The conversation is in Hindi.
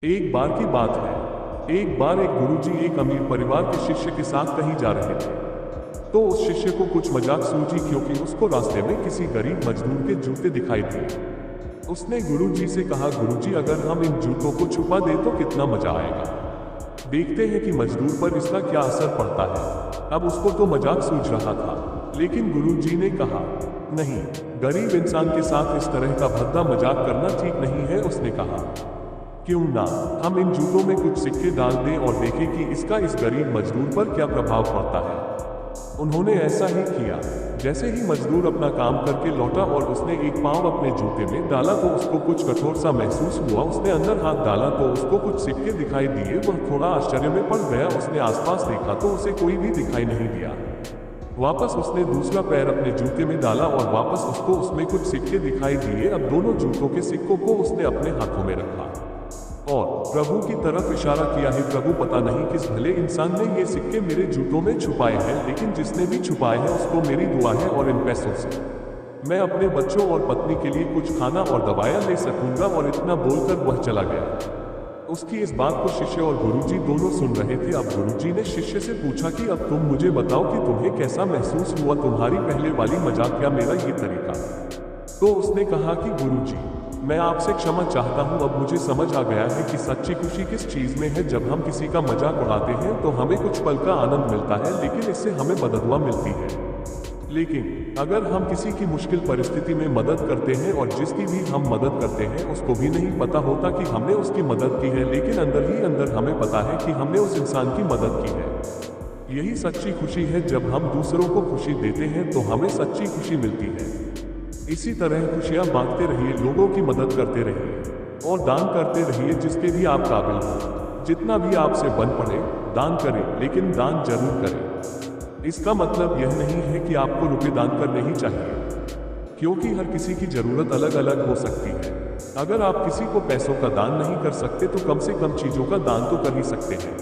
एक बार की बात है। एक बार एक गुरुजी एक अमीर परिवार के शिष्य के साथ कहीं जा रहे थे। तो उस शिष्य को कुछ मजाक सूझी क्योंकि उसको रास्ते में किसी गरीब मजदूर के जूते दिखाई दिए। उसने गुरुजी से कहा, गुरुजी अगर हम इन जूतों को छुपा दें तो कितना मजा आएगा। देखते हैं कि मजदूर पर इसका क्या असर पड़ता है। अब उसको तो मजाक सूझ रहा था, लेकिन गुरुजी ने कहा, नहीं, गरीब इंसान के साथ इस तरह का भद्दा मजाक करना ठीक नहीं है। उसने कहा, क्यों ना हम इन जूतों में कुछ सिक्के डाल दें और देखें कि इसका इस गरीब मजदूर पर क्या प्रभाव पड़ता है। उन्होंने ऐसा ही किया। जैसे ही मजदूर अपना काम करके लौटा और उसने एक पांव अपने जूते में डाला तो उसको कुछ कठोर सा महसूस हुआ। उसने अंदर हाथ डाला तो उसको कुछ सिक्के दिखाई दिए। वह थोड़ा आश्चर्य में पड़ गया। उसने आसपास देखा तो उसे कोई भी दिखाई नहीं दिया। वापस उसने दूसरा पैर अपने जूते में डाला और वापस उसको उसमें कुछ सिक्के दिखाई दिए। अब दोनों जूतों के सिक्कों को उसने अपने हाथों में रखा और प्रभु की तरफ इशारा किया है, प्रभु पता नहीं किस भले इंसान ने ये सिक्के मेरे जूतों में छुपाए हैं, लेकिन जिसने भी छुपाए हैं उसको मेरी दुआ है और इन पैसों से मैं अपने बच्चों और पत्नी के लिए कुछ खाना और दवाइयाँ ले सकूंगा। और इतना बोलकर वह चला गया। उसकी इस बात को शिष्य और गुरुजी दोनों सुन रहे थे। अब गुरुजी ने शिष्य से पूछा कि अब तुम मुझे बताओ कि तुम्हें कैसा महसूस हुआ, तुम्हारी पहले वाली मजाक या मेरा ये तरीका। तो उसने कहा कि गुरुजी, मैं आपसे क्षमा चाहता हूँ। अब मुझे समझ आ गया है कि सच्ची खुशी किस चीज़ में है। जब हम किसी का मजाक उड़ाते हैं तो हमें कुछ पल का आनंद मिलता है, लेकिन इससे हमें बददुआ मिलती है। लेकिन अगर हम किसी की मुश्किल परिस्थिति में मदद करते हैं और जिसकी भी हम मदद करते हैं उसको भी नहीं पता होता कि हमने उसकी मदद की है, लेकिन अंदर ही अंदर हमें पता है कि हमने उस इंसान की मदद की है। यही सच्ची खुशी है। जब हम दूसरों को खुशी देते हैं तो हमें सच्ची खुशी मिलती है। इसी तरह खुशियाँ बांटते रहिए, लोगों की मदद करते रहिए और दान करते रहिए जिसके भी आप काबिल हो। जितना भी आपसे बन पड़े दान करें, लेकिन दान जरूर करें। इसका मतलब यह नहीं है कि आपको रुपए दान करने ही चाहिए, क्योंकि हर किसी की जरूरत अलग अलग हो सकती है। अगर आप किसी को पैसों का दान नहीं कर सकते तो कम से कम चीज़ों का दान तो कर ही सकते हैं।